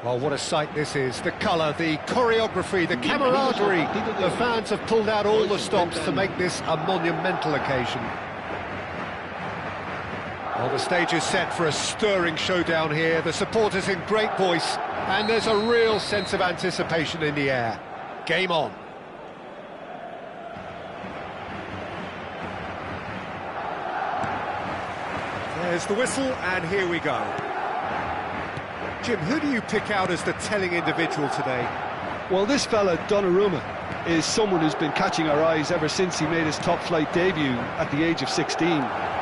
Well, what a sight this is. The colour, the choreography, the camaraderie. The fans have pulled out all the stops to make this a monumental occasion. Well, the stage is set for a stirring showdown here. The supporters in great voice, and there's a real sense of anticipation in the air. Game on. There's the whistle, and here we go. Jim, who do you pick out as the telling individual today? Well, this fella, Donnarumma, is someone who's been catching our eyes ever since he made his top-flight debut at the age of 16.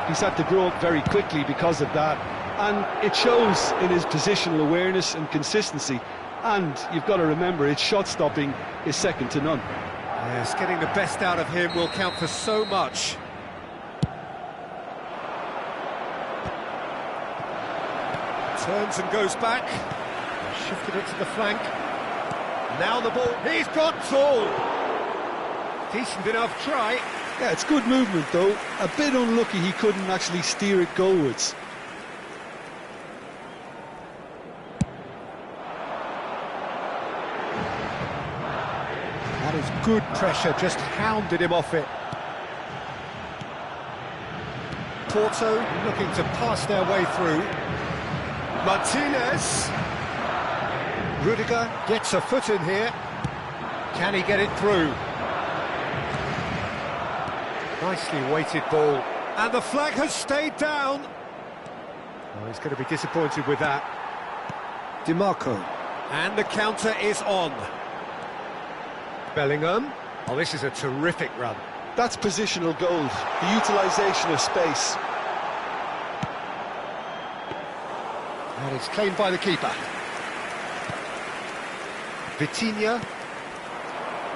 He's had to grow up very quickly because of that, and it shows in his positional awareness and consistency. And you've got to remember, his shot-stopping is second to none. Yes, getting the best out of him will count for so much. Turns and goes back. Shifted it to the flank. Now the ball. He's got tall. Decent enough try. Yeah, it's good movement though. A bit unlucky he couldn't actually steer it goalwards. That is good pressure, just hounded him off it. Porto looking to pass their way through. Martinez. Rudiger gets a foot in here. Can he get it through? Nicely weighted ball. And the flag has stayed down. Oh, he's going to be disappointed with that. DiMarco. And the counter is on. Bellingham. Oh, this is a terrific run. That's positional goals, the utilisation of space. And it's claimed by the keeper. Vitinha.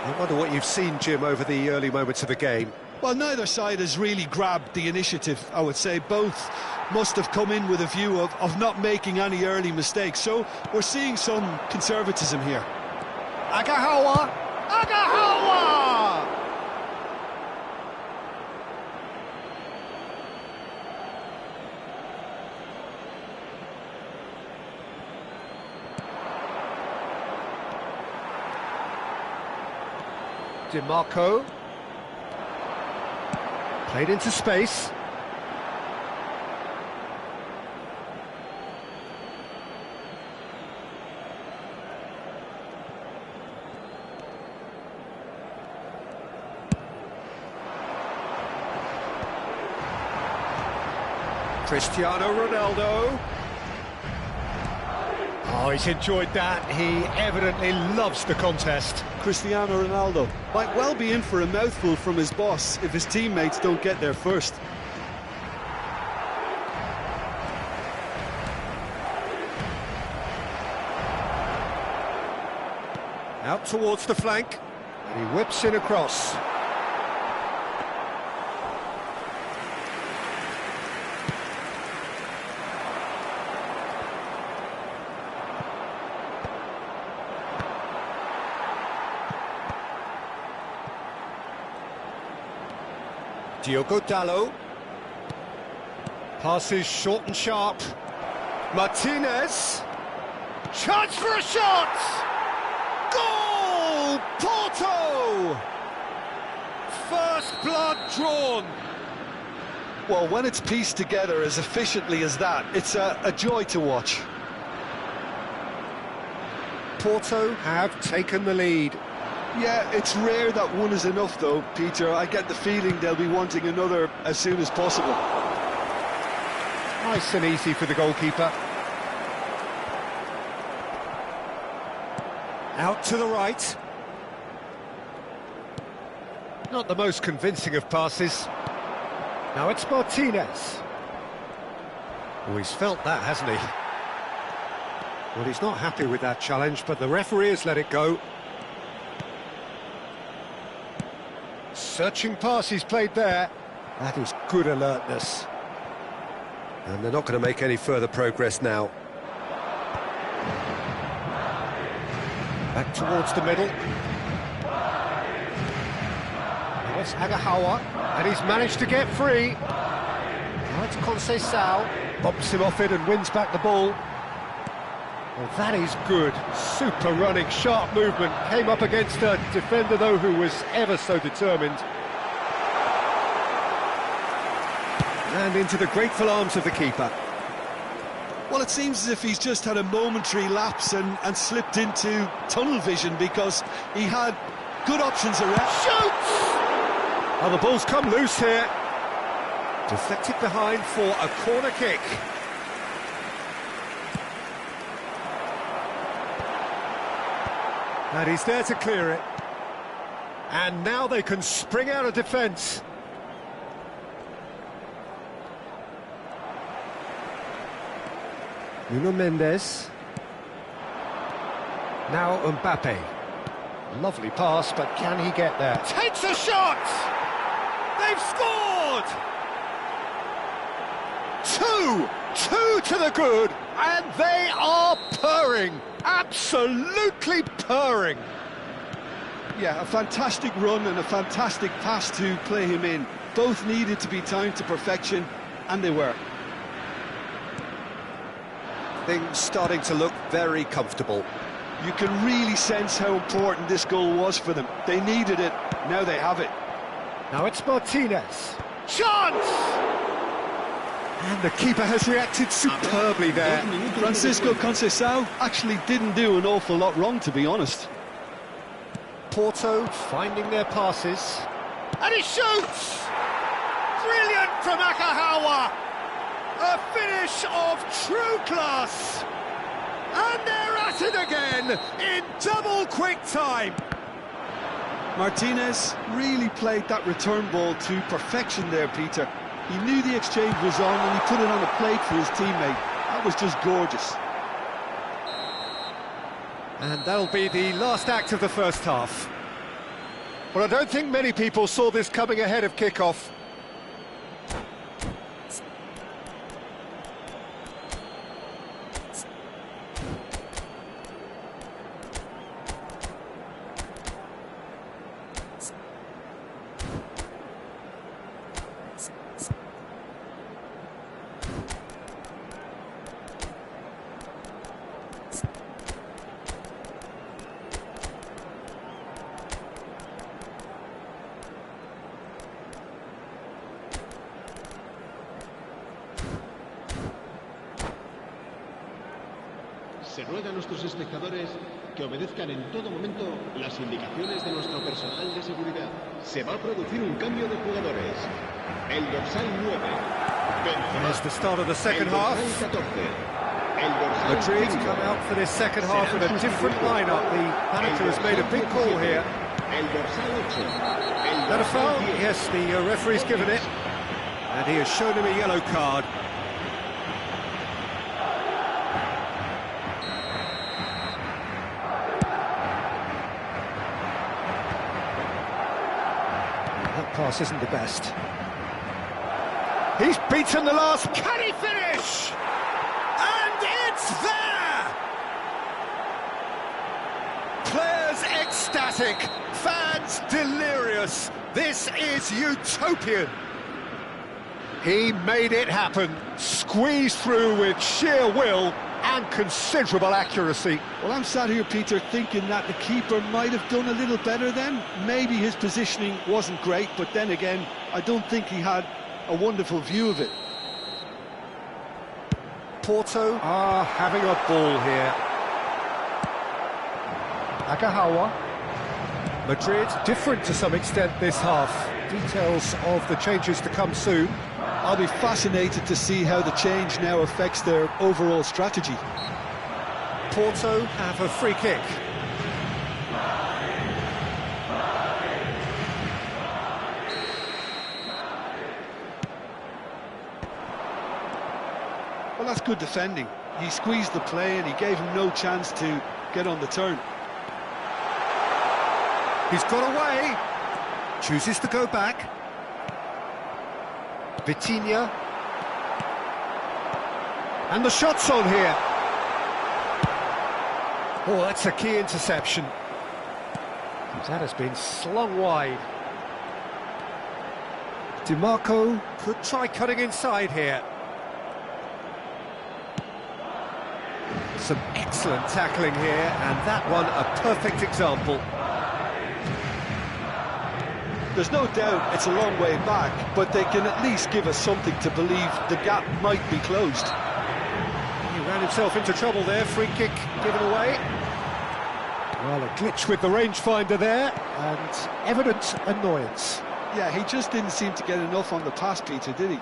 I wonder what you've seen, Jim, over the early moments of the game. Well, neither side has really grabbed the initiative, I would say. Both must have come in with a view of not making any early mistakes. So we're seeing some conservatism here. Agahawa! Agahawa! DiMarco. Played into space. Cristiano Ronaldo. Oh, he's enjoyed that. He evidently loves the contest. Cristiano Ronaldo might well be in for a mouthful from his boss if his teammates don't get there first. Out towards the flank. He whips in across. Diogo Dalot. Passes short and sharp. Martinez. Chance for a shot! Goal! Porto! First blood drawn. Well, when it's pieced together as efficiently as that, it's a joy to watch. Porto have taken the lead. Yeah, it's rare that one is enough though, Peter. I get the feeling they'll be wanting another as soon as possible. Nice and easy for the goalkeeper. Out to the right. Not the most convincing of passes. Now it's Martinez. Oh, he's felt that, hasn't he? Well, he's not happy with that challenge, but the referee has let it go. Searching pass he's played there. That is good alertness. And they're not going to make any further progress now. Back towards the middle. Now it's Agahawa, and he's managed to get free. Now it's Conceição. Bumps him off it and wins back the ball. Well, that is good. Super running, sharp movement. Came up against a defender, though, who was ever so determined. And into the grateful arms of the keeper. Well, it seems as if he's just had a momentary lapse and slipped into tunnel vision, because he had good options around. Shoots! Oh, the ball's come loose here. Deflected behind for a corner kick. And he's there to clear it. And now they can spring out of defence. Nuno Mendes. Now Mbappe. Lovely pass, but can he get there? Takes a shot! They've scored! Two to the good, and they are purring. Absolutely purring. Yeah, a fantastic run and a fantastic pass to play him in. Both needed to be timed to perfection, and they were. Things starting to look very comfortable. You can really sense how important this goal was for them. They needed it, now they have it. Now it's Martinez. Chance! And the keeper has reacted superbly there. Francisco Conceição actually didn't do an awful lot wrong, to be honest. Porto finding their passes. And he shoots! Brilliant from Akahawa! A finish of true class! And they're at it again in double quick time. Martinez really played that return ball to perfection there, Peter. He knew the exchange was on and he put it on a plate for his teammate. That was just gorgeous. And that'll be the last act of the first half. Well, I don't think many people saw this coming ahead of kick-off. Se ruega a nuestros espectadores que obedezcan en todo momento las indicaciones de nuestro personal de seguridad. Se va a producir un cambio de jugadores. El dorsal 9. There's the start of the second half. Madrid come out for this second half with a different lineup. The manager has made a big call here. That a foul? Yes, the referee's given it. And he has shown him a yellow card. That pass isn't the best. He's beaten the last. Can he finish? And it's there! Players ecstatic, fans delirious. This is utopian. He made it happen, squeezed through with sheer will and considerable accuracy. Well, I'm sat here, Peter, thinking that the keeper might have done a little better then. Maybe his positioning wasn't great, but then again, I don't think he had a wonderful view of it. Porto are having a ball here. Akahawa. Madrid different to some extent this half. Details of the changes to come soon. I'll be fascinated to see how the change now affects their overall strategy. Porto have a free kick. Well, that's good defending. He squeezed the play and he gave him no chance to get on the turn. He's got away. Chooses to go back. Vitinha. And the shot's on here. Oh, that's a key interception. That has been slung wide. DiMarco could try cutting inside here. Some Excellent tackling here, and that one a perfect example. There's no doubt it's a long way back, but they can at least give us something to believe the gap might be closed. He ran himself into trouble there, free kick given away. Well, a glitch with the rangefinder there, and evident annoyance. Yeah, he just didn't seem to get enough on the pass, Peter, did he?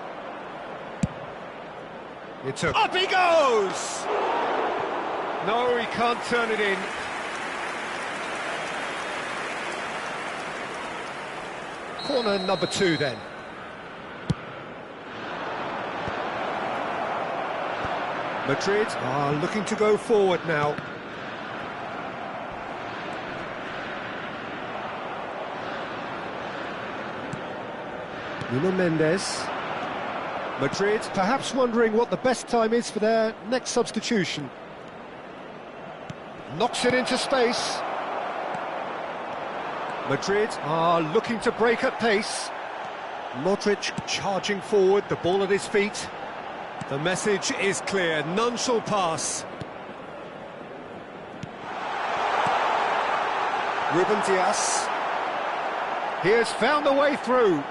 Up he goes! No, he can't turn it in. Corner number 2 then. Madrid are looking to go forward now. Nuno Mendes. Madrid perhaps wondering what the best time is for their next substitution. Knocks it into space. Madrid are looking to break at pace. Modric charging forward, the ball at his feet. The message is clear, none shall pass. Ruben Dias. He has found a way through.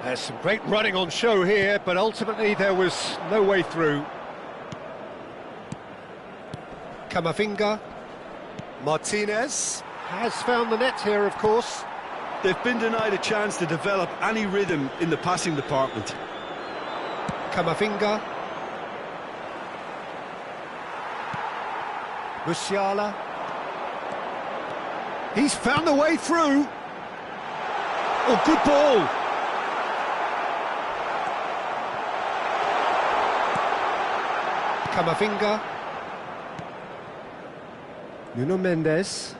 There's some great running on show here, but ultimately there was no way through. Camavinga. Martinez has found the net here, of course. They've been denied a chance to develop any rhythm in the passing department. Camavinga. Musiala. He's found the way through. Oh, good ball. Camavinga. Nuno Mendes.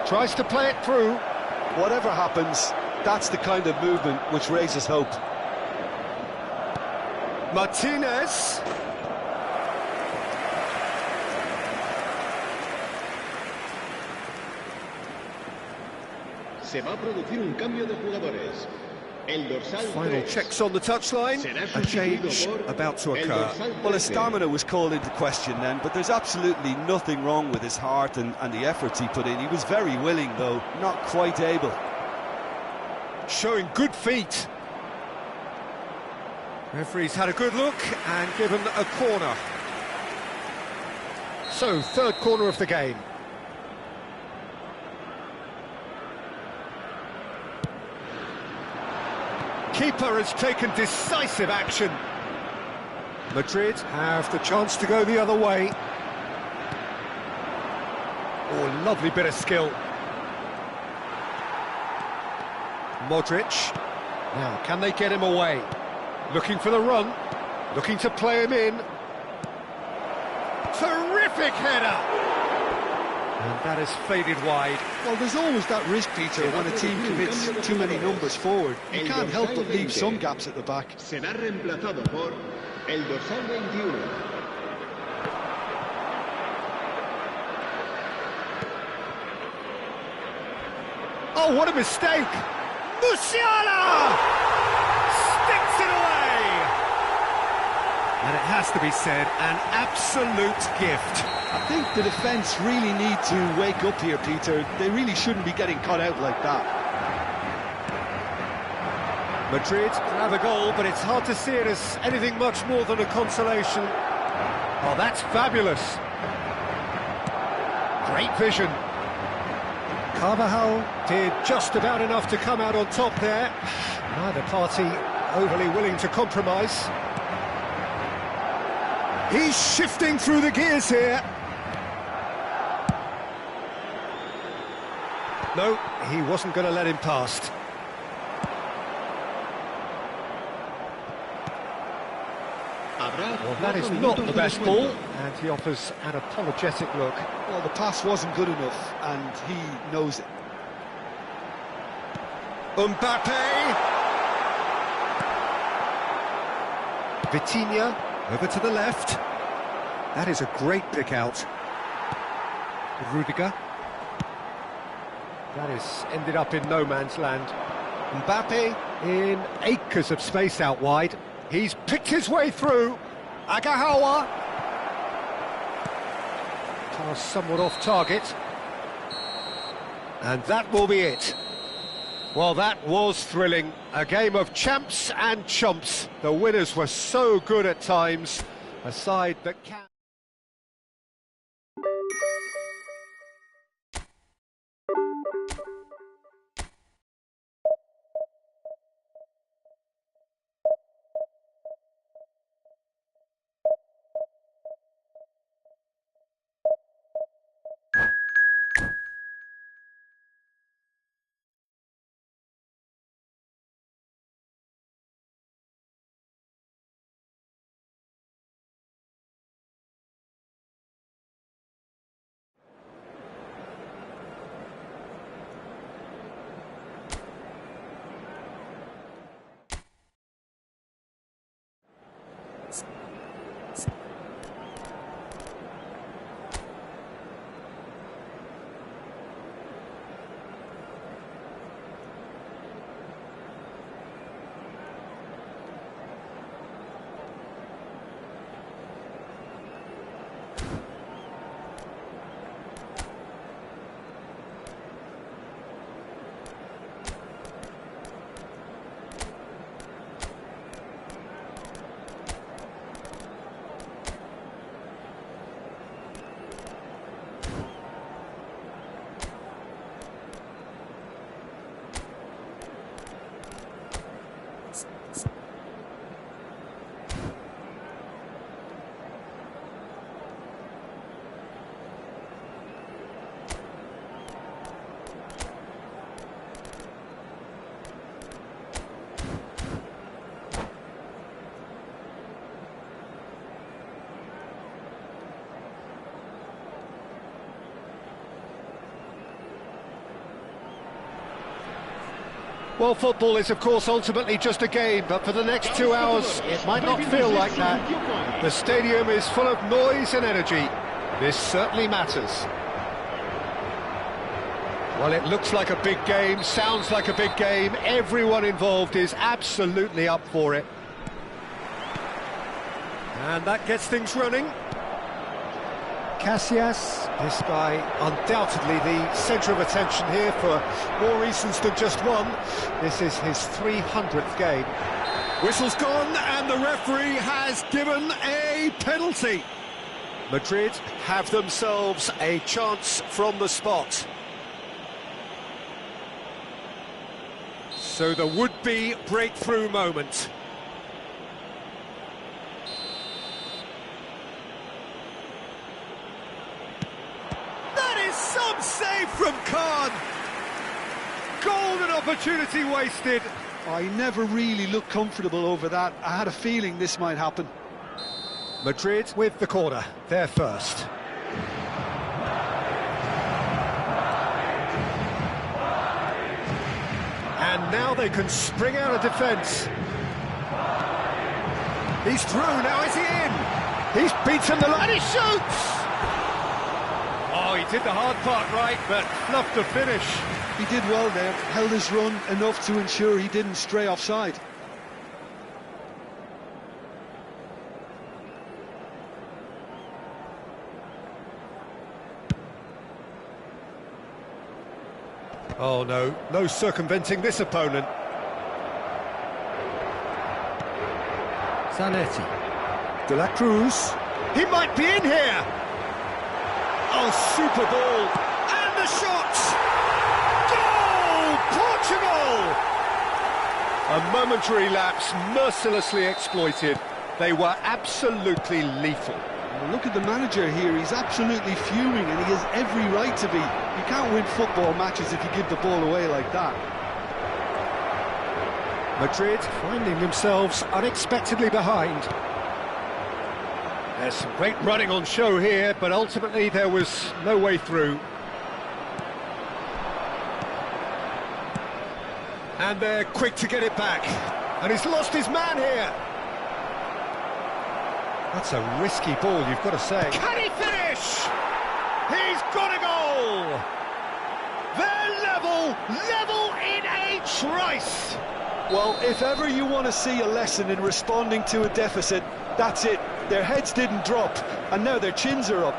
Tries to play it through. Whatever happens, that's the kind of movement which raises hope. Martinez. Se va a producir un cambio de jugadores. El dorsal Final 3. checks on the touchline. A change about to occur. Well, his stamina was called into question then, but there's absolutely nothing wrong with his heart and the efforts he put in. He was very willing, though, not quite able. Showing good feet. Referee's had a good look and given a corner. So, third corner of the game. Keeper has taken decisive action. Madrid have the chance to go the other way. Oh, lovely bit of skill. Modric. Now, can they get him away? Looking for the run. Looking to play him in. Terrific header! And that has faded wide. Well, there's always that risk, Peter, when a team commits too many numbers forward. You can't help but leave some gaps at the back. Será reemplazado por el dorsal 21. Oh, what a mistake! Musiala! Sticks it away! And it has to be said, an absolute gift. I think the defence really need to wake up here, Peter. They really shouldn't be getting caught out like that. Madrid can have a goal, but it's hard to see it as anything much more than a consolation. Oh, that's fabulous. Great vision. Carvajal did just about enough to come out on top there. Neither party overly willing to compromise. He's shifting through the gears here. No, he wasn't going to let him past. Well, that is not the best ball, and he offers an apologetic look. Well, the pass wasn't good enough, and he knows it. Mbappe! Vitinha, over to the left. That is a great pick out. Rudiger. That has ended up in no man's land. Mbappe in acres of space out wide. He's picked his way through. Agahawa. Pass somewhat off target. And that will be it. Well, that was thrilling. A game of champs and chumps. The winners were so good at times. A side that can... Well, football is, of course, ultimately just a game, but for the next 2 hours, it might not feel like that. The stadium is full of noise and energy. This certainly matters. Well, it looks like a big game, sounds like a big game. Everyone involved is absolutely up for it. And that gets things running. Casillas, this guy undoubtedly the centre of attention here for more reasons than just one. This is his 300th game. Whistle's gone and the referee has given a penalty. Madrid have themselves a chance from the spot. So the would-be breakthrough moment. Some save from Khan. Golden opportunity wasted. I never really looked comfortable over that. I had a feeling this might happen. Madrid with the corner, they're first. And now they can spring out of defence. He's through, now is he in? He's beaten the line, he shoots! Oh, he did the hard part right, but fluffed the finish. He did well there, held his run enough to ensure he didn't stray offside. Oh no, no circumventing this opponent. Zanetti. De la Cruz. He might be in here! Oh, super ball! And the shot! Goal! Portugal! A momentary lapse, mercilessly exploited. They were absolutely lethal. Well, look at the manager here, he's absolutely fuming and he has every right to be. You can't win football matches if you give the ball away like that. Madrid finding themselves unexpectedly behind. There's some great running on show here, but ultimately there was no way through. And they're quick to get it back. And he's lost his man here. That's a risky ball, you've got to say. Can he finish? He's got a goal! They're level in a trice! Well, if ever you want to see a lesson in responding to a deficit, that's it. Their heads didn't drop, and now their chins are up.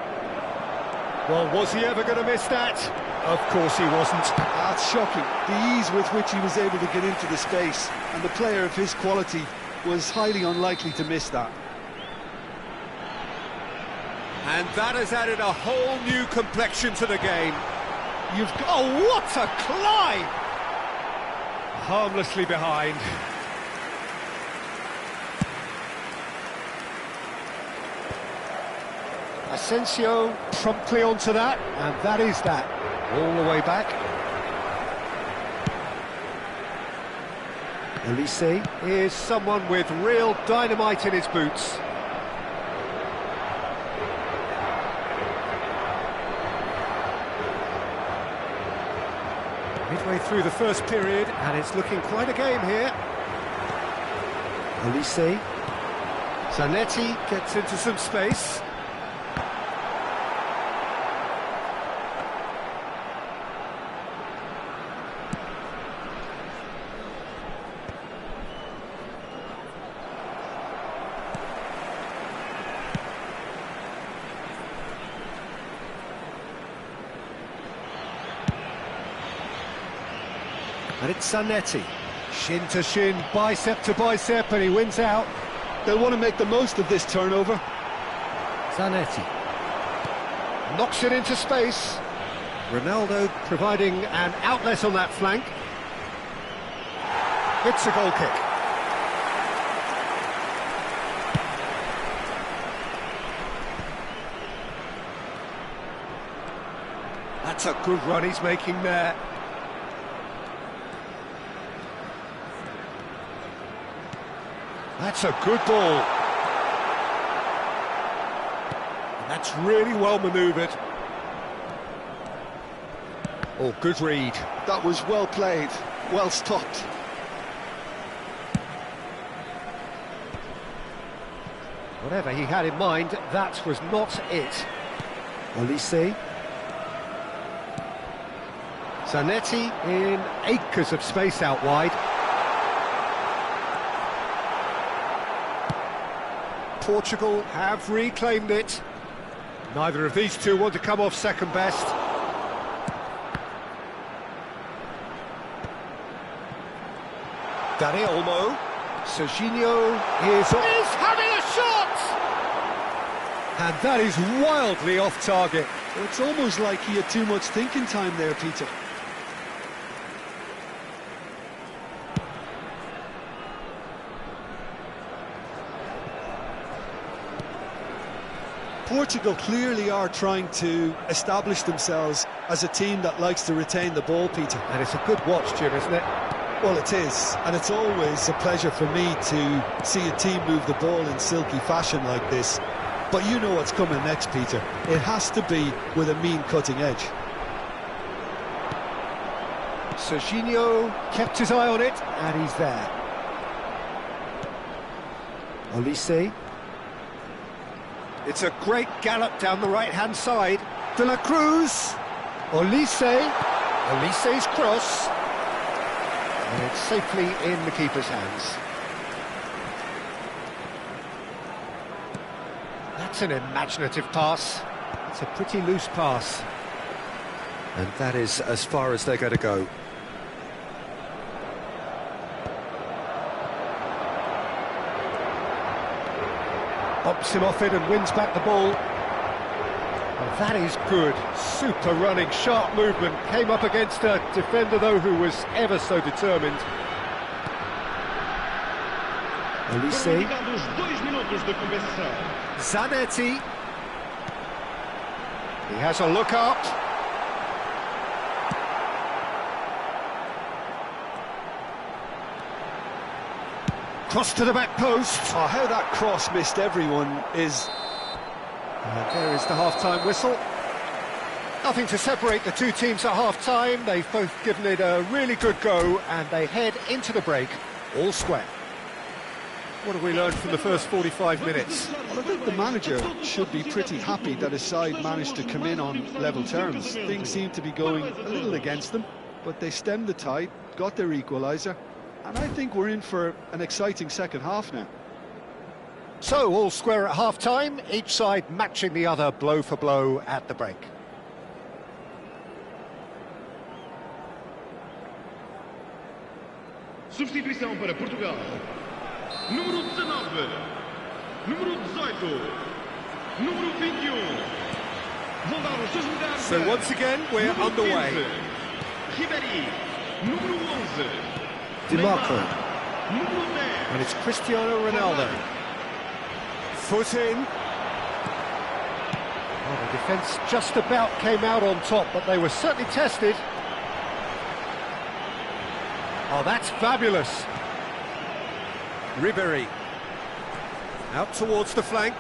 Well, was he ever going to miss that? Of course he wasn't. That's shocking. The ease with which he was able to get into the space, and the player of his quality was highly unlikely to miss that. And that has added a whole new complexion to the game. Oh, what a climb! Harmlessly behind. Asensio promptly onto that, and that is that. All the way back. Elise is someone with real dynamite in his boots. Midway through the first period, and it's looking quite a game here. Elise. Zanetti gets into some space. And it's Zanetti. Shin to shin, bicep to bicep, and he wins out. They'll want to make the most of this turnover. Zanetti. Knocks it into space. Ronaldo providing an outlet on that flank. It's a goal kick. That's a good run he's making there. That's a good ball. And that's really well manoeuvred. Oh, good read. That was well played, well stopped. Whatever he had in mind, that was not it. Elise. Zanetti in acres of space out wide. Portugal have reclaimed it. Neither of these two want to come off second best. Dani Olmo. Serginho is having a shot! And that is wildly off target. It's almost like he had too much thinking time there, Peter. Portugal clearly are trying to establish themselves as a team that likes to retain the ball, Peter. And it's a good watch, Jim, isn't it? Well, it is, and it's always a pleasure for me to see a team move the ball in silky fashion like this. But you know what's coming next, Peter. It has to be with a mean cutting edge. Serginho kept his eye on it, and he's there. Olise. It's a great gallop down the right-hand side. De la Cruz. Olise. Olise's cross. And it's safely in the keeper's hands. That's an imaginative pass. It's a pretty loose pass. And that is as far as they're going to go. Bops him off it and wins back the ball. And that is good. Super running, sharp movement. Came up against a defender, though, who was ever so determined. Elise. Zanetti. He has a look up. Cross to the back post. Oh, how that cross missed everyone is... And there is the half-time whistle. Nothing to separate the two teams at half-time. They've both given it a really good go, and they head into the break all square. What have we learned from the first 45 minutes? Well, I think the manager should be pretty happy that his side managed to come in on level terms. Things seem to be going a little against them, but they stemmed the tide, got their equaliser, And I think we're in for an exciting second half now. So, all square at half-time, each side matching the other blow for blow at the break. Substituição para Portugal. Número 19. Número 18. Número 21. Vão dar os seus lugares. So once again, we're underway. Ribéry. Número 11. Di Marco. Número 10. And it's Cristiano Ronaldo. Foot in. Well, the defence just about came out on top, but they were certainly tested. Oh, that's fabulous. Ribéry. Out towards the flank.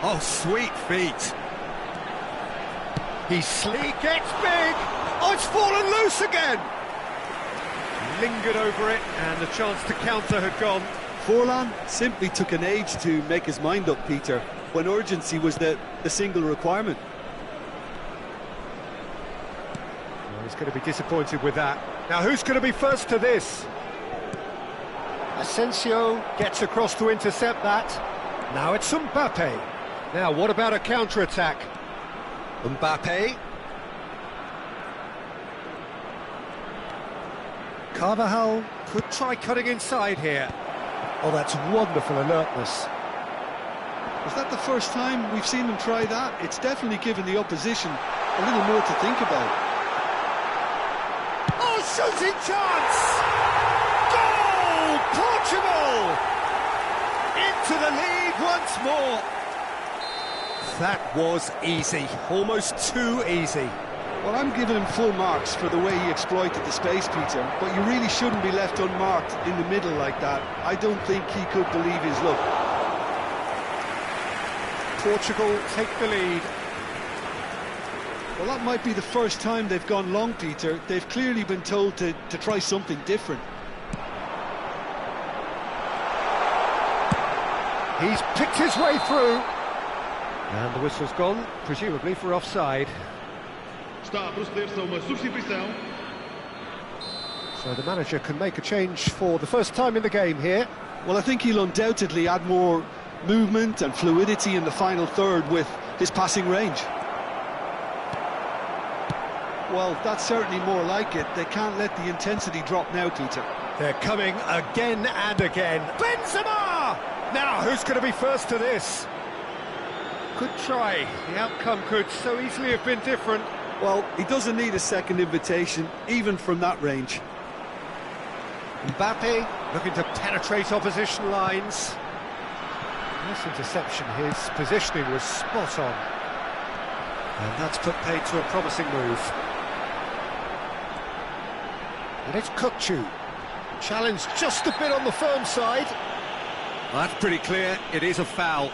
Oh, sweet feet. He's sleek, gets big. Oh, it's fallen loose again. Lingered over it, and the chance to counter had gone. Forlan simply took an age to make his mind up, Peter, when urgency was the single requirement. Well, he's going to be disappointed with that. Now, who's going to be first to this? Asensio gets across to intercept that. Now it's Mbappe. Now, what about a counter-attack? Mbappe. Carvajal could try cutting inside here. Oh, that's wonderful alertness. Is that the first time we've seen them try that? It's definitely given the opposition a little more to think about. Oh, shooting chance! Goal! Portugal! Into the lead once more. That was easy, almost too easy. Well, I'm giving him full marks for the way he exploited the space, Peter, but you really shouldn't be left unmarked in the middle like that. I don't think he could believe his luck. Portugal take the lead. Well, that might be the first time they've gone long, Peter. They've clearly been told to try something different. He's picked his way through. And the whistle's gone, presumably for offside. Está a proceder-se a uma substituição. So the manager can make a change for the first time in the game here. Well, I think he'll undoubtedly add more movement and fluidity in the final third with his passing range. Well, that's certainly more like it. They can't let the intensity drop now, Peter. They're coming again and again. Benzema! Now, who's going to be first to this? Good try. The outcome could so easily have been different. Well, he doesn't need a second invitation, even from that range. Mbappe looking to penetrate opposition lines. Nice interception, his positioning was spot on. And that's put paid to a promising move. And it's Kukçu. Challenged just a bit on the firm side. That's pretty clear, it is a foul.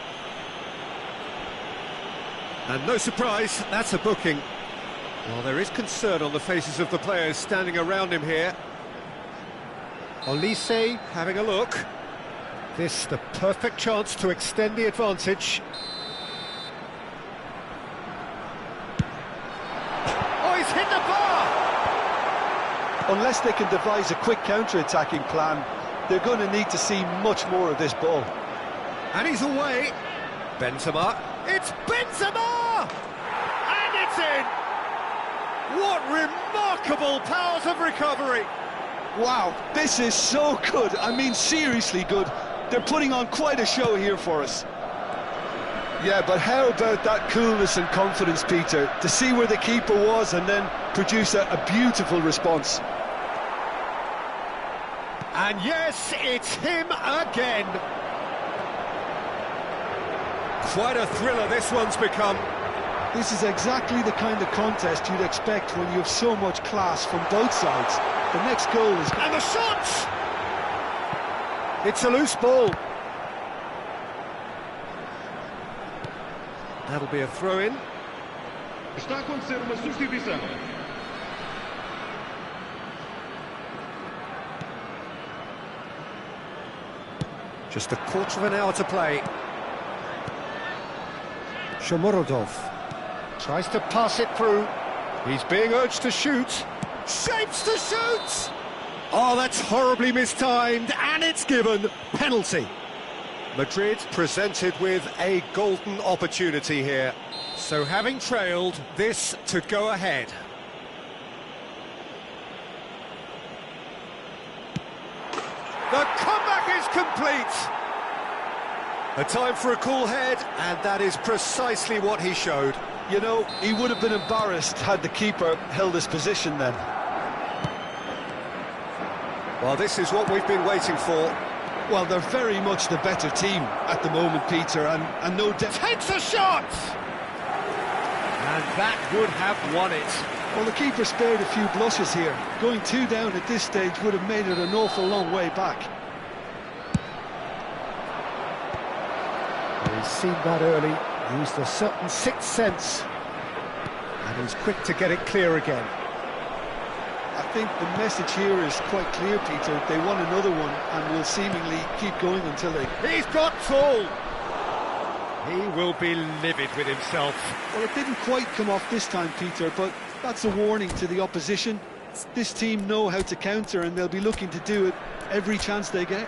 And no surprise, that's a booking. Well, there is concern on the faces of the players standing around him here. Olise Having a look. this the perfect chance to extend the advantage. Oh, he's hit the bar! Unless they can devise a quick counter-attacking plan, they're going to need to see much more of this ball. And he's away. Benzema. It's Benzema! And it's in! What remarkable powers of recovery! Wow, this is so good. I mean, seriously good. They're putting on quite a show here for us. Yeah, but how about that coolness and confidence, Peter, to see where the keeper was and then produce a beautiful response. And yes, it's him again. Quite a thriller this one's become. This is exactly the kind of contest you'd expect when you have so much class from both sides. The next goal is... And the shot! It's a loose ball. That'll be a throw-in. Está a acontecer uma substituição. Just a quarter of an hour to play. Shomorodov tries to pass it through. He's being urged to shoot. Shapes to shoot! Oh, that's horribly mistimed, and it's given. Penalty. Madrid presented with a golden opportunity here. So having trailed, this to go ahead. The comeback is complete. A time for a cool head, and that is precisely what he showed. You know, he would have been embarrassed had the keeper held his position then. Well, this is what we've been waiting for. Well, they're very much the better team at the moment, Peter, and no doubt... Takes a shot! And that would have won it. Well, the keeper spared a few blushes here. Going 2 down at this stage would have made it an awful long way back. Well, he's seen that early, used a certain sixth sense, and he's quick to get it clear again. I think the message here is quite clear, Peter. They want another one and will seemingly keep going until they... He's got full! He will be livid with himself. Well, it didn't quite come off this time, Peter, but that's a warning to the opposition. This team know how to counter, and they'll be looking to do it every chance they get.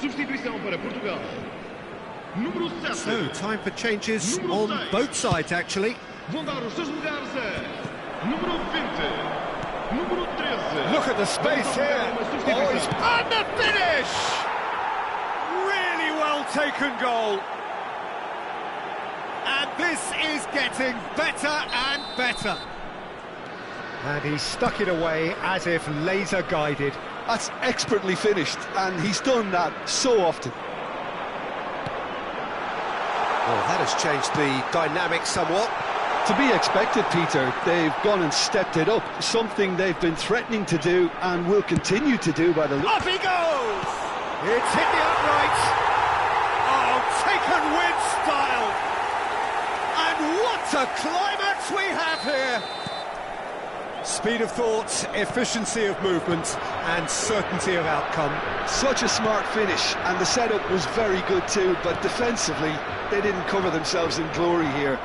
Substituição para Portugal. Número 7. So, time for changes on both sides, actually. Vão dar os seus lugares a número 20, número 13. Look at the space here. Oh, he's on the finish! Really well taken goal. And this is getting better and better. And he stuck it away as if laser guided. That's expertly finished, and he's done that so often. Well, that has changed the dynamic somewhat. To be expected, Peter. They've gone and stepped it up, something they've been threatening to do and will continue to do by the look. Off he goes! It's hit the upright. Oh, taken with style. And what a climax we have here! Speed of thought, efficiency of movement, and certainty of outcome. Such a smart finish, and the setup was very good too, but defensively, they didn't cover themselves in glory here.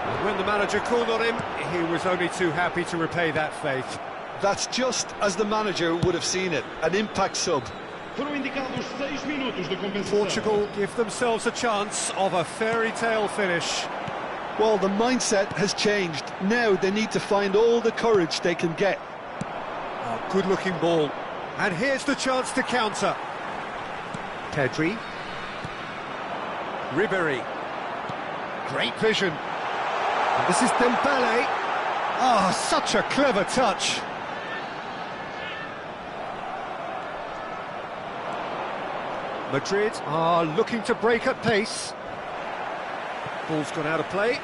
And when the manager called on him, he was only too happy to repay that faith. That's just as the manager would have seen it, an impact sub. Foram indicados 6 minutos de compensação. Portugal give themselves a chance of a fairy tale finish. Well, the mindset has changed. Now they need to find all the courage they can get. Oh, good-looking ball. And here's the chance to counter. Pedri. Ribery. Great vision. And this is Dembele. Oh, such a clever touch. Madrid are looking to break at pace. Ball's gone out of play.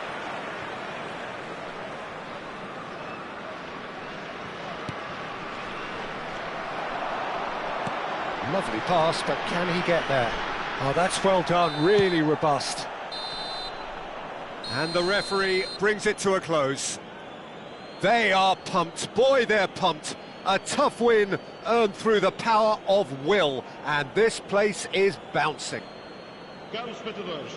Lovely pass, but can he get there? Oh, that's well done, really robust. And the referee brings it to a close. They are pumped. Boy, they're pumped. A tough win earned through the power of will, and this place is bouncing.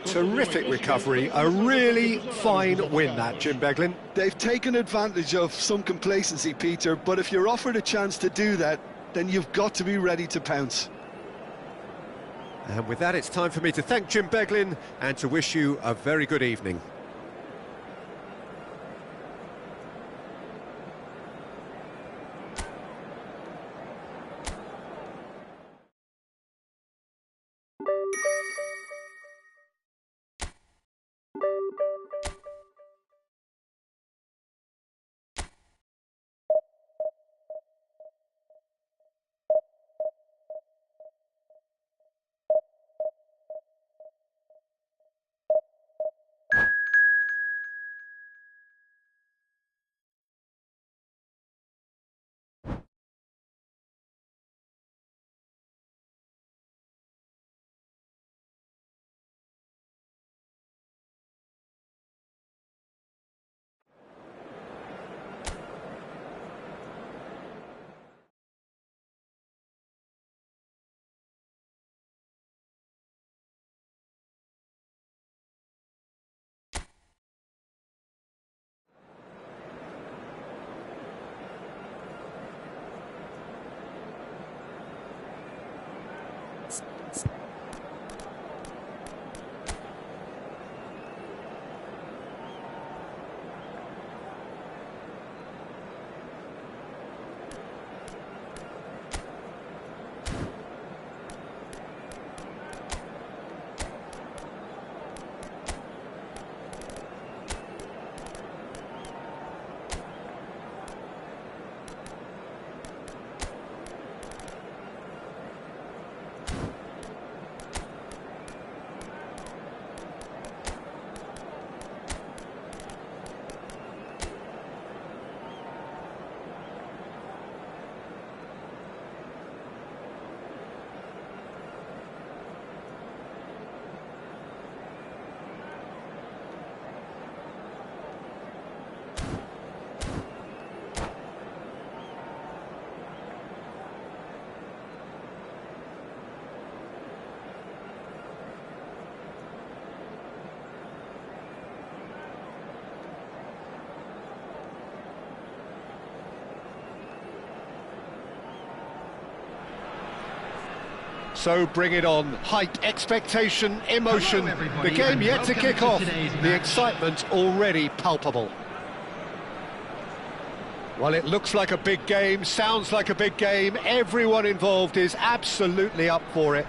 Terrific recovery, a really fine win that, Jim Beglin. They've taken advantage of some complacency, Peter, but if you're offered a chance to do that, then you've got to be ready to pounce. And with that, it's time for me to thank Jim Beglin and to wish you a very good evening. So bring it on. Hype, expectation, emotion. The game yet to kick off. The excitement already palpable. Well, it looks like a big game, sounds like a big game. Everyone involved is absolutely up for it.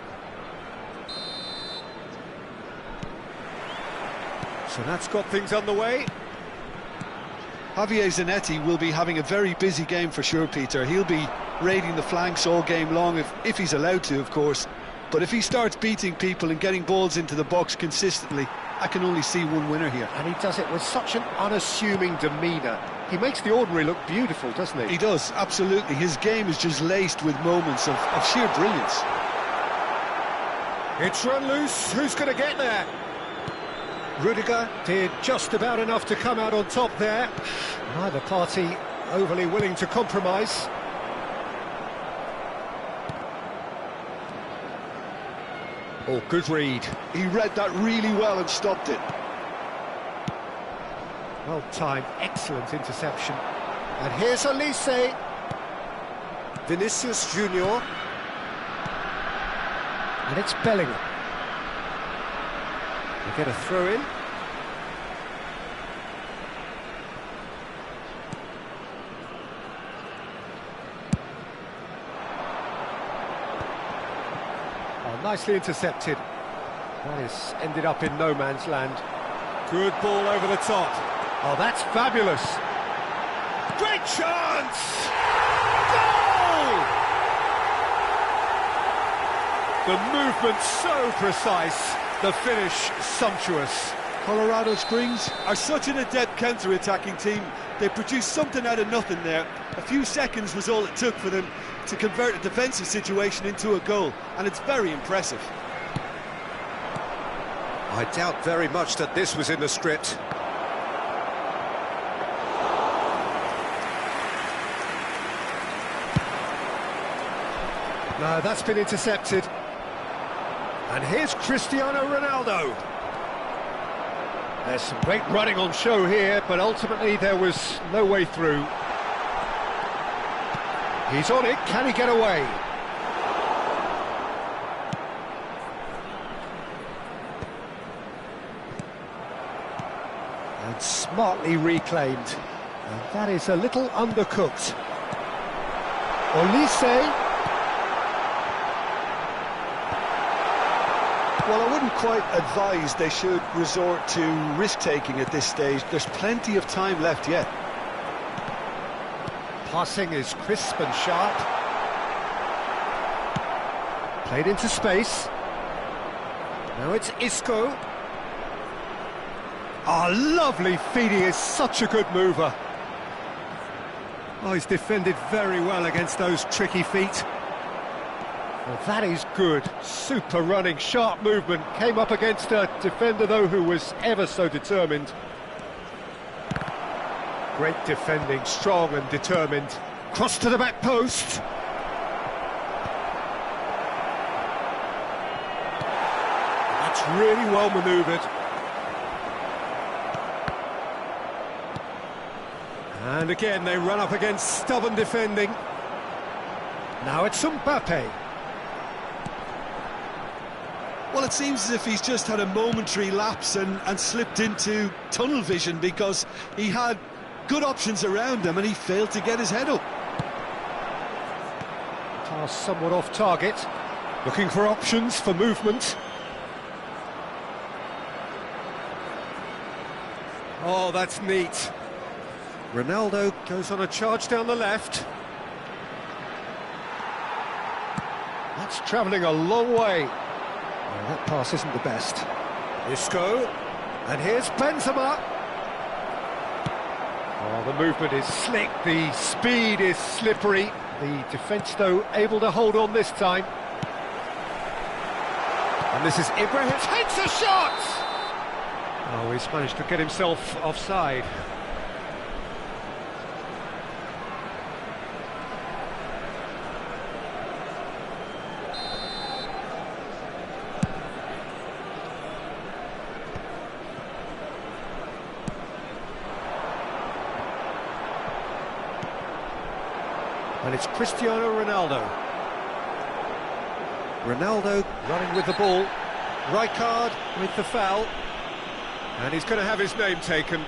So that's got things underway. Javier Zanetti will be having a very busy game for sure, Peter. He'll be raiding the flanks all game long, if he's allowed to, of course. But if he starts beating people and getting balls into the box consistently, I can only see one winner here. And he does it with such an unassuming demeanour. He makes the ordinary look beautiful, doesn't he? He does, absolutely. His game is just laced with moments of sheer brilliance. It's run loose. Who's going to get there? Rudiger did just about enough to come out on top there. Neither party overly willing to compromise. Oh, good read. He read that really well and stopped it. Well timed, excellent interception. And here's Elise. Vinicius Junior. And it's Bellingham. They get a throw in. Oh, nicely intercepted. That has ended up in no man's land. Good ball over the top. Oh, that's fabulous. Great chance! Goal! The movement so precise. The finish sumptuous. Colorado Springs are such an adept counter-attacking team. They produced something out of nothing there. A few seconds was all it took for them to convert a defensive situation into a goal, and it's very impressive. I doubt very much that this was in the script. No, that's been intercepted. And here's Cristiano Ronaldo. There's some great running on show here, but ultimately there was no way through. He's on it, can he get away? And smartly reclaimed. And that is a little undercooked. Olise. Well, I wouldn't quite advise they should resort to risk-taking at this stage. There's plenty of time left yet. Passing is crisp and sharp. Played into space. Now it's Isco. Oh, lovely feed. He is such a good mover. Oh, he's defended very well against those tricky feet. Well, that is good. Super running, sharp movement. Came up against a defender, though, who was ever so determined. Great defending, strong and determined. Cross to the back post. That's really well manoeuvred. And again, they run up against stubborn defending. Now it's Mbappe. Well, it seems as if he's just had a momentary lapse and slipped into tunnel vision, because he had good options around him and he failed to get his head up. Pass somewhat off target. Looking for options for movement. Oh, that's neat. Ronaldo goes on a charge down the left. That's travelling a long way. Well, that pass isn't the best. Isco, and here's Benzema. Oh, the movement is slick, the speed is slippery. The defence, though, able to hold on this time. And this is Ibrahim, takes a shot! Oh, he's managed to get himself offside. And it's Cristiano Ronaldo. Ronaldo running with the ball. Rijkaard with the foul. And he's going to have his name taken.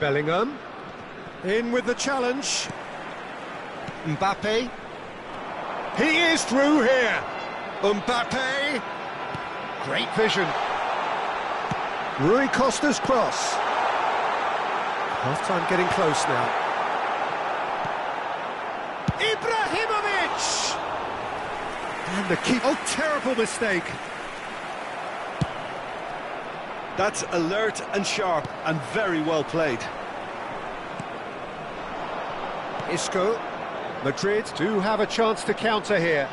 Bellingham. In with the challenge. Mbappe. He is through here. Mbappe. Great vision. Rui Costa's cross. Half-time getting close now. Ibrahimovic! And the keeper. Oh, terrible mistake. That's alert and sharp and very well played. Isco. Madrid do have a chance to counter here.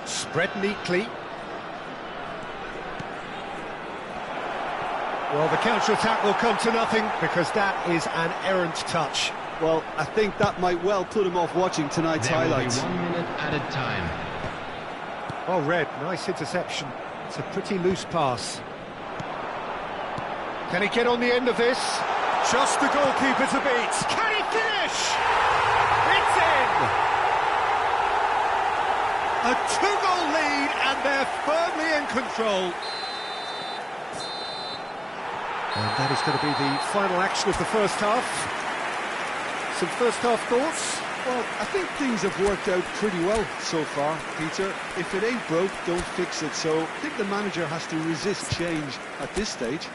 Spread neatly. Well, the counter-attack will come to nothing because that is an errant touch. Well, I think that might well put him off watching tonight's highlights. There will be 1 minute added time. Well read, nice interception. It's a pretty loose pass. Can he get on the end of this? Just the goalkeeper to beat. Can he finish? It's in! A 2-goal lead and they're firmly in control. And that is going to be the final action of the first half. Some first half thoughts? Well, I think things have worked out pretty well so far, Peter. If it ain't broke, don't fix it. So I think the manager has to resist change at this stage.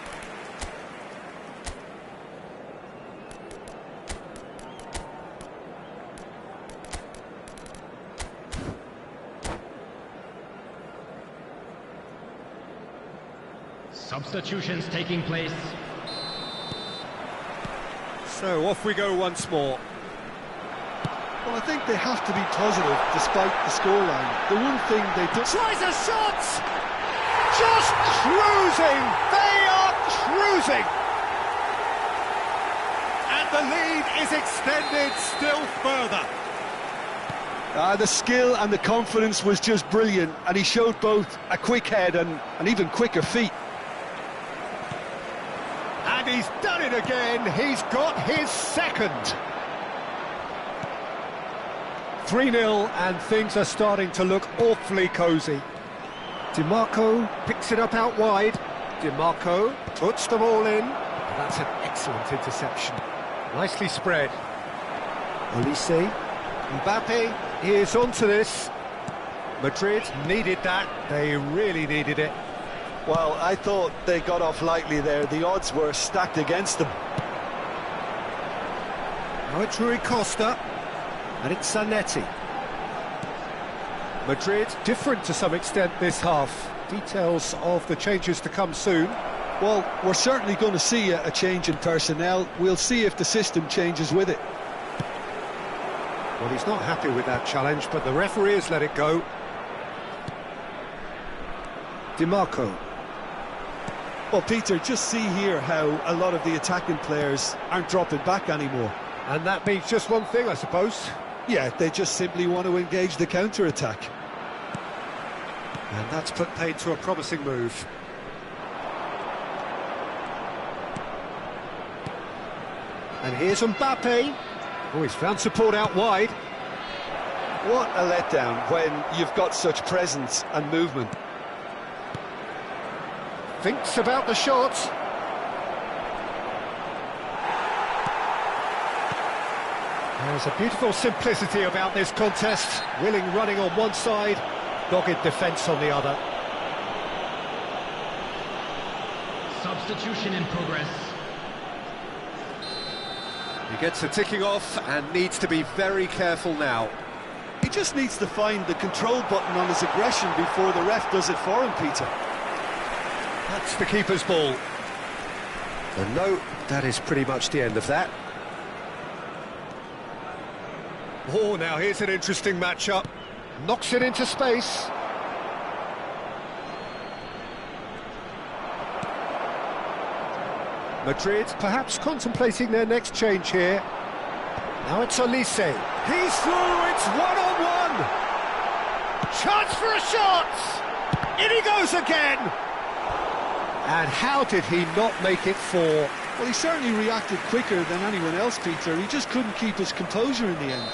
Substitutions taking place. So off we go once more. Well, I think they have to be positive despite the scoreline. The one thing they do... Tries a shot! Just cruising! They are cruising! And the lead is extended still further. The skill and the confidence was just brilliant, and he showed both a quick head and even quicker feet. And he's done it again, he's got his second. 3-0 and things are starting to look awfully cosy. DiMarco picks it up out wide. DiMarco puts them all in. That's an excellent interception. Nicely spread. Olise. Mbappe is onto this. Madrid needed that, they really needed it. Well, I thought they got off lightly there. The odds were stacked against them. Now it's Rui Costa, and it's Zanetti. Madrid different to some extent this half. Details of the changes to come soon. Well, we're certainly going to see a change in personnel. We'll see if the system changes with it. Well, he's not happy with that challenge, but the referee has let it go. DiMarco. Well, Peter, just see here how a lot of the attacking players aren't dropping back anymore. And that means just one thing, I suppose. Yeah, they just simply want to engage the counter-attack. And that's put paid to a promising move. And here's Mbappe. Oh, he's found support out wide. What a letdown when you've got such presence and movement. Thinks about the shot. There's a beautiful simplicity about this contest. Willing running on one side, dogged defence on the other. Substitution in progress. He gets a ticking off and needs to be very careful now. He just needs to find the control button on his aggression before the ref does it for him, Peter. That's the keeper's ball. And no, that is pretty much the end of that. Oh, now here's an interesting matchup. Knocks it into space. Madrid perhaps contemplating their next change here. Now it's Olise. He's through, it's one-on-one. Chance for a shot! In he goes again! And how did he not make it 4? Well, he certainly reacted quicker than anyone else, Peter. He just couldn't keep his composure in the end.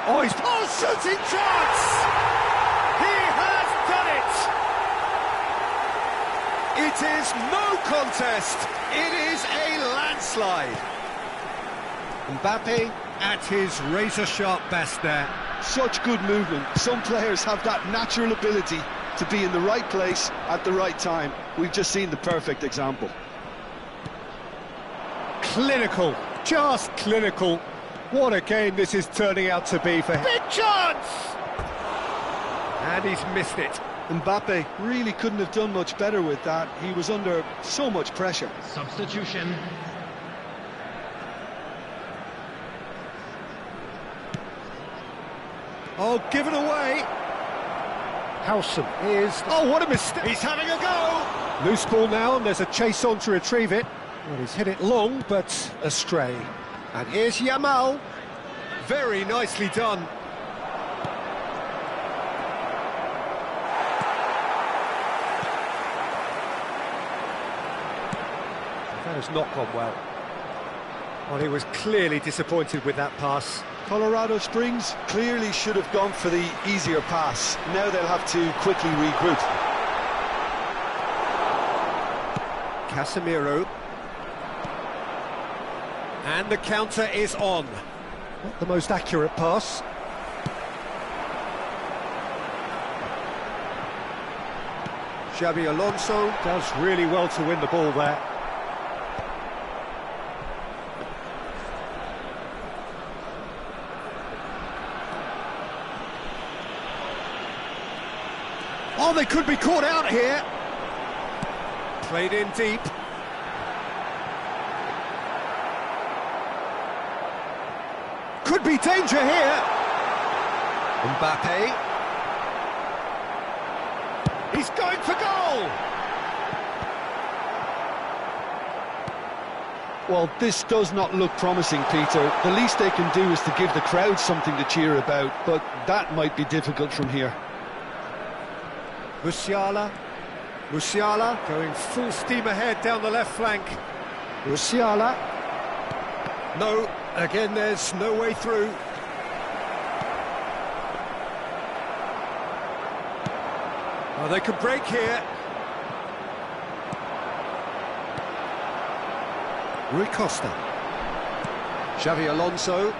Oh, he's... Oh, shooting chance! He has done it! It is no contest. It is a landslide. Mbappe at his razor-sharp best there. Such good movement. Some players have that natural ability to be in the right place at the right time. We've just seen the perfect example. Clinical, just clinical. What a game this is turning out to be for him. Big chance! And he's missed it. Mbappe really couldn't have done much better with that. He was under so much pressure. Substitution. Oh, given away. Howson is... Oh, what a mistake. He's having a go! Loose ball now, and there's a chase on to retrieve it. Well, he's hit it long, but astray. And here's Yamal. Very nicely done. That has not gone well. Well, he was clearly disappointed with that pass. Colorado Springs clearly should have gone for the easier pass. Now they'll have to quickly regroup. Casemiro. And the counter is on. Not the most accurate pass. Xabi Alonso does really well to win the ball there. Oh, they could be caught out here. Played in deep. Could be danger here. Mbappe. He's going for goal. Well, this does not look promising, Peter. The least they can do is to give the crowd something to cheer about, but that might be difficult from here. Musiala going full steam ahead down the left flank. Musiala. No, again there's no way through. Oh, they can break here. Rui Costa. Xavi Alonso.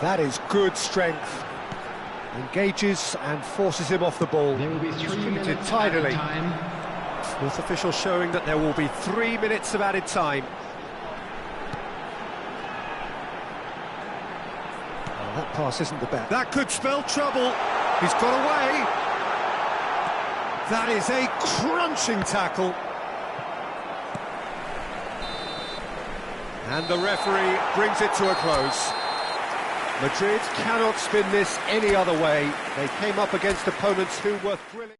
That is good strength. Engages and forces him off the ball. There will be 3 minutes added tidily. time. Fourth official showing that there will be 3 minutes of added time. Oh, that pass isn't the best. That could spell trouble. He's got away. That is a crunching tackle. And the referee brings it to a close. Madrid cannot spin this any other way. They came up against opponents who were thrilling.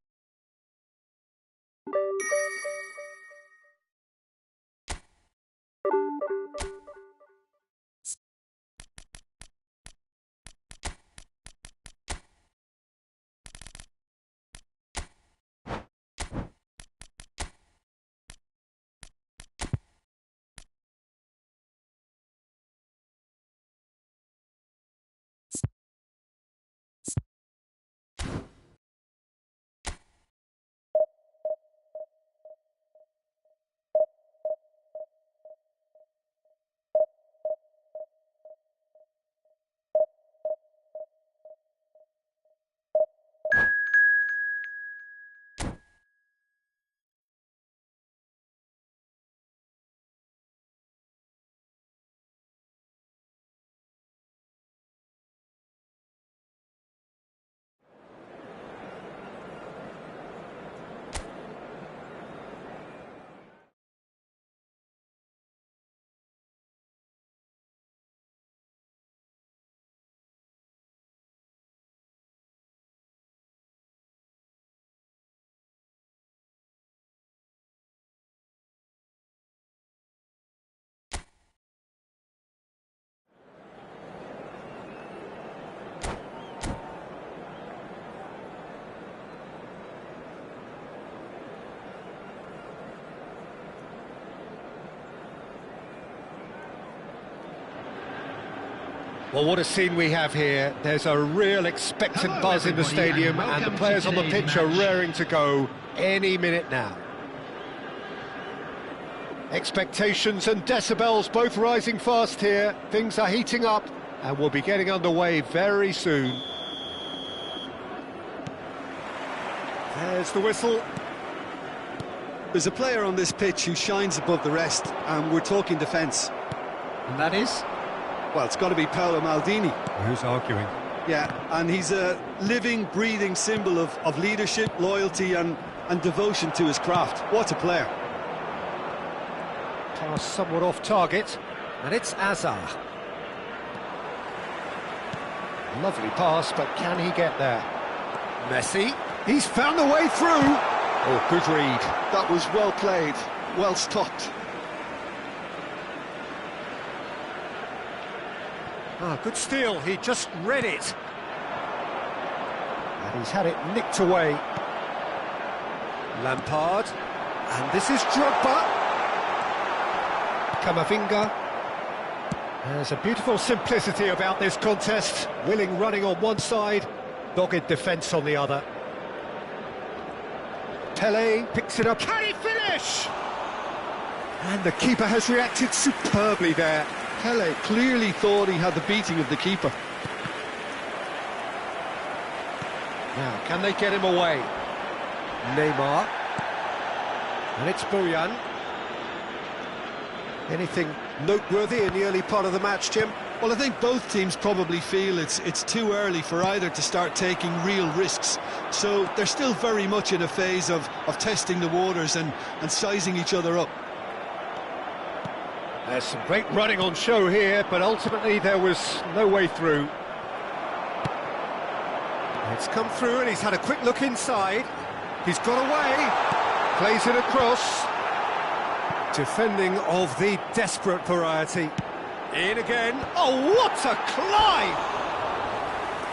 Well, what a scene we have here. There's a real expectant Hello, buzz in the everybody, stadium, and and the welcome players to on the today's pitch are match. raring to go any minute now. Expectations and decibels both rising fast here. Things are heating up, and we'll be getting underway very soon. There's the whistle. There's a player on this pitch who shines above the rest, and we're talking defence. And that is? Well, it's got to be Paolo Maldini. Who's arguing? Yeah, and he's a living, breathing symbol of leadership, loyalty and devotion to his craft. What a player. Pass somewhat off target, and it's Azar. Lovely pass, but can he get there? Messi, he's found a way through. Oh, good read. That was well played, well stopped. Ah, good steal, he just read it. And he's had it nicked away. Lampard, and this is Drogba. Camavinga. There's a beautiful simplicity about this contest. Willing running on one side, dogged defence on the other. Pele picks it up. Can he finish? And the keeper has reacted superbly there. Pele clearly thought he had the beating of the keeper. Now, can they get him away? Neymar. And it's Bojan. Anything noteworthy in the early part of the match, Jim? Well, I think both teams probably feel it's too early for either to start taking real risks. So they're still very much in a phase of testing the waters and sizing each other up. There's some great running on show here, but ultimately there was no way through. It's come through and he's had a quick look inside. He's got away, plays it across. Defending of the desperate variety. In again. Oh, what a climb!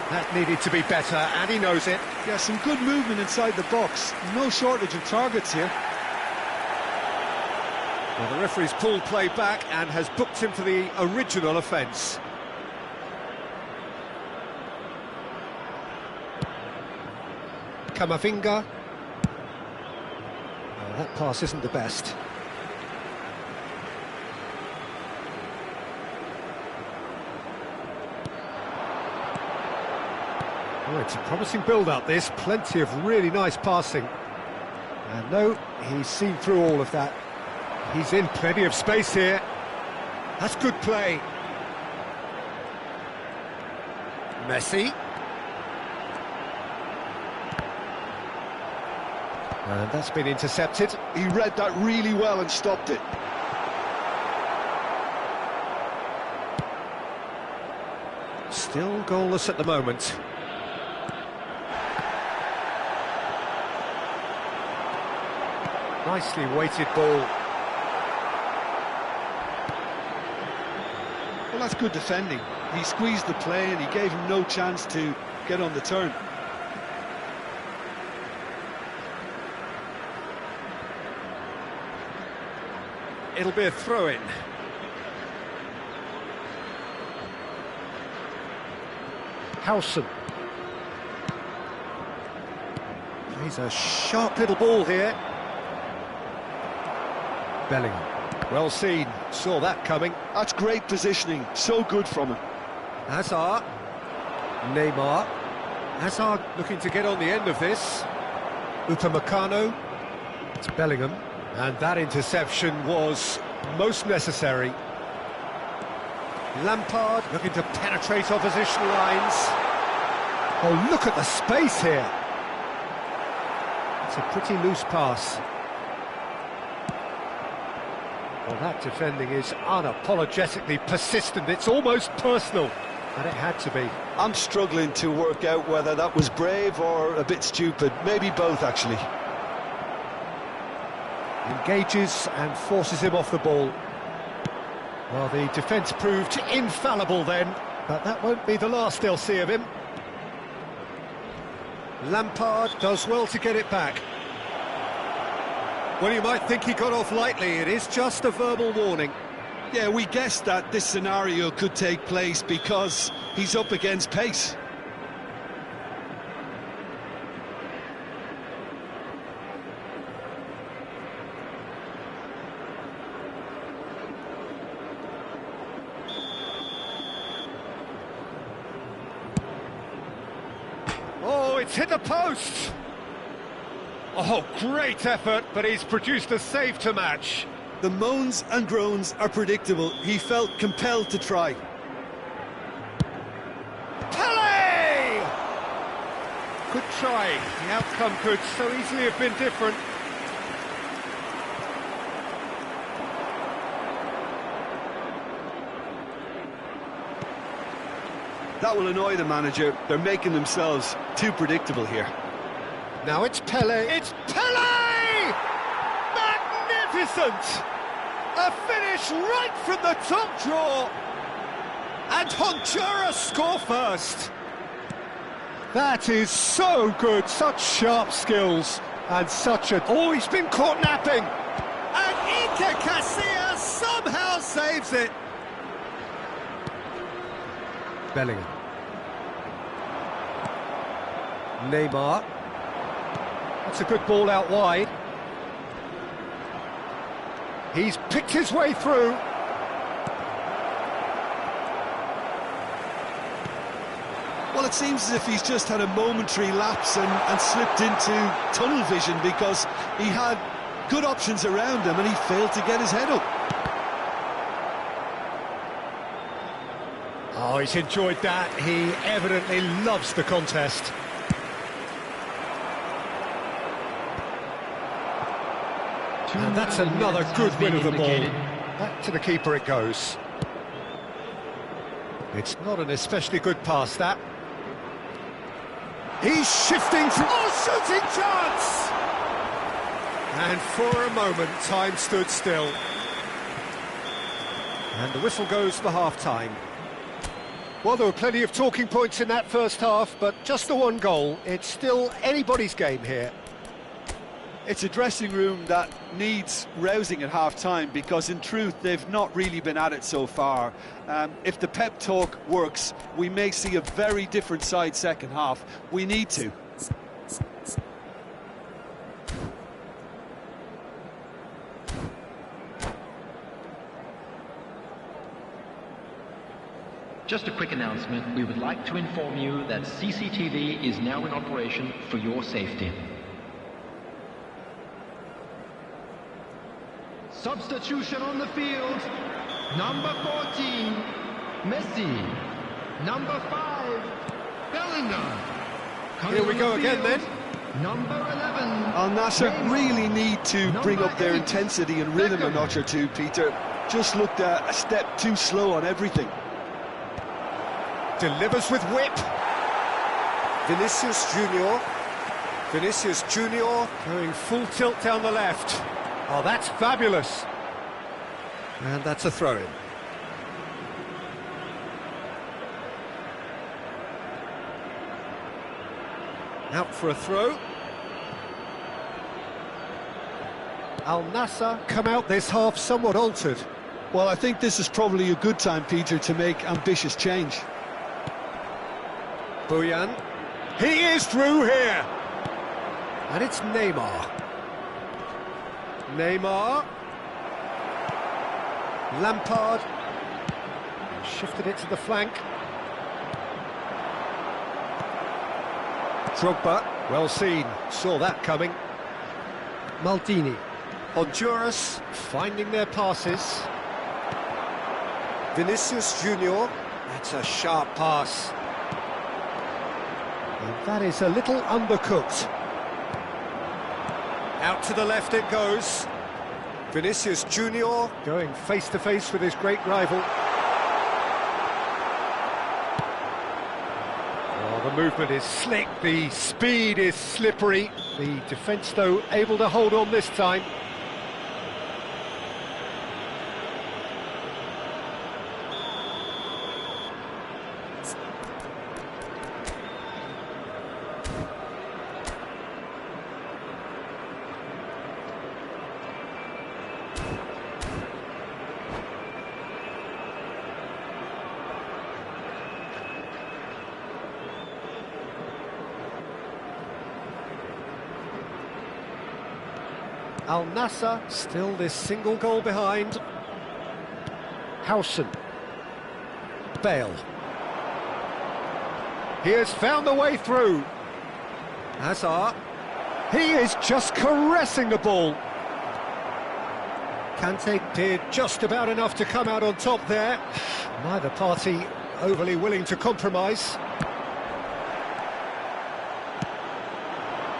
That needed to be better, and he knows it. Yeah, some good movement inside the box. No shortage of targets here. Well, the referee's pulled play back and has booked him for the original offence. Camavinga. Oh, that pass isn't the best. Oh, it's a promising build-up, this. Plenty of really nice passing. And no, he's seen through all of that. He's in plenty of space here. That's good play. Messi. And that's been intercepted. He read that really well and stopped it. Still goalless at the moment. Nicely weighted ball. Well, that's good defending. He squeezed the play and he gave him no chance to get on the turn. It'll be a throw-in. Howson. Plays a sharp little ball here. Bellingham. Well seen, saw that coming. That's great positioning, so good from him. Hazard. Neymar. Hazard looking to get on the end of this. Upamecano. It's Bellingham. And that interception was most necessary. Lampard looking to penetrate opposition lines. Oh, look at the space here. It's a pretty loose pass. Well, that defending is unapologetically persistent. It's almost personal, and it had to be. I'm struggling to work out whether that was brave or a bit stupid. Maybe both, actually. Engages and forces him off the ball. Well, the defence proved infallible then, but that won't be the last they'll see of him. Lampard does well to get it back. Well, you might think he got off lightly. It is just a verbal warning. Yeah, we guessed that this scenario could take place because he's up against pace. Oh, it's hit the post! Oh, great effort, but he's produced a save to match. The moans and groans are predictable. He felt compelled to try. Pele! Good try. The outcome could so easily have been different. That will annoy the manager. They're making themselves too predictable here. Now it's Pele. It's Pele! Magnificent! A finish right from the top draw. And Honduras score first. That is so good. Such sharp skills. And such a... Oh, he's been caught napping. And Iker Casillas somehow saves it. Bellingham. Neymar. That's a good ball out wide. He's picked his way through. Well, it seems as if he's just had a momentary lapse and slipped into tunnel vision because he had good options around him and he failed to get his head up. Oh, he's enjoyed that. He evidently loves the contest. And that's another good win of the ball. Back to the keeper it goes. It's not an especially good pass, that. He's shifting through... Oh, shooting chance! And for a moment, time stood still. And the whistle goes for half-time. Well, there were plenty of talking points in that first half, but just the one goal. It's still anybody's game here. It's a dressing room that needs rousing at half-time because, in truth, they've not really been at it so far. If the pep talk works, we may see a very different side second half. We need to. Just a quick announcement. We would like to inform you that CCTV is now in operation for your safety. Substitution on the field. Number 14, Messi. Number 5, Bellingham. Here we go again then. Number 11. Al Nassr really need to bring up their intensity and rhythm a notch or two, Peter. Just looked a step too slow on everything. Delivers with whip. Vinicius Junior. Vinicius Junior going full tilt down the left. Oh, that's fabulous. And that's a throw-in. Out for a throw. Al Nassr come out this half somewhat altered. Well, I think this is probably a good time, Peter, to make ambitious change. Boyan. He is through here. And it's Neymar. Neymar. Lampard. Shifted it to the flank. Drogba. Well seen. Saw that coming. Maldini. Honduras finding their passes. Vinicius Junior. That's a sharp pass. And that is a little undercooked. Out to the left it goes. Vinicius Junior going face-to-face with his great rival. Oh, the movement is slick, the speed is slippery. The defence, though, able to hold on this time. Al Nassr still this single goal behind. Howson. Bale. He has found the way through. Hazard. He is just caressing the ball. Kante did just about enough to come out on top there. Neither party overly willing to compromise.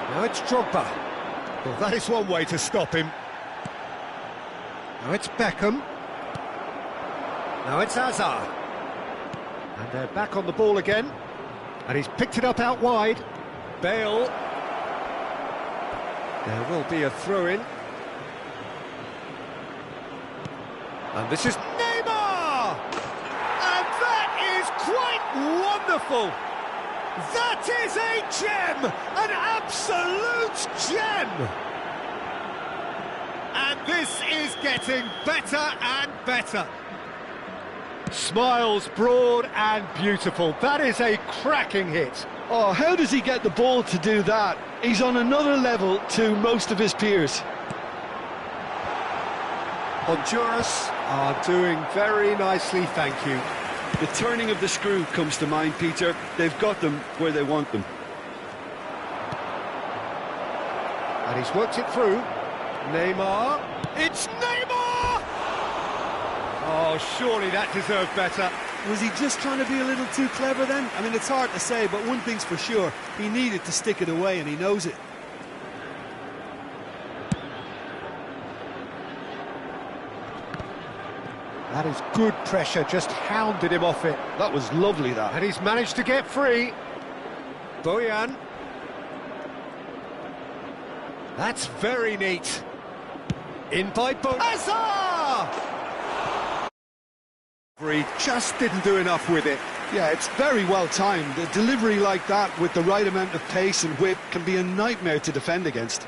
Now it's Drogba. Well, that is one way to stop him. Now it's Beckham. Now it's Hazard. And they're back on the ball again. And he's picked it up out wide. Bale. There will be a throw-in. And this is Neymar! And that is quite wonderful! That is a gem! An absolute gem! And this is getting better and better. Smiles broad and beautiful. That is a cracking hit. Oh, how does he get the ball to do that? He's on another level to most of his peers. Honduras are doing very nicely, thank you. The turning of the screw comes to mind, Peter. They've got them where they want them. And he's worked it through. Neymar. It's Neymar! Oh, surely that deserved better. Was he just trying to be a little too clever then? I mean, it's hard to say, but one thing's for sure. He needed to stick it away, and he knows it. That is good pressure, just hounded him off it. That was lovely, that. And he's managed to get free. Bojan. That's very neat. In by Hazard! He just didn't do enough with it. Yeah, it's very well timed. A delivery like that with the right amount of pace and whip can be a nightmare to defend against.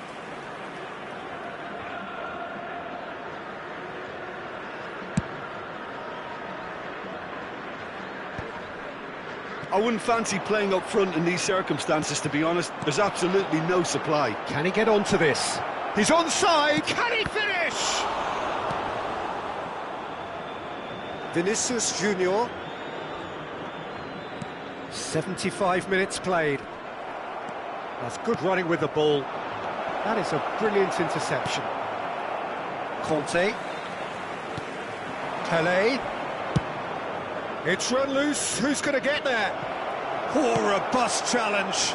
I wouldn't fancy playing up front in these circumstances, to be honest. There's absolutely no supply. Can he get onto this? He's onside! Can he finish? Vinicius Junior. 75 minutes played. That's good running with the ball. That is a brilliant interception. Conte. Pele. It's run loose. Who's going to get there? Oh, robust challenge.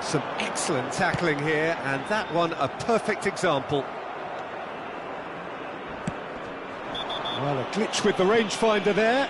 Some excellent tackling here, and that one a perfect example. Well, a glitch with the rangefinder there.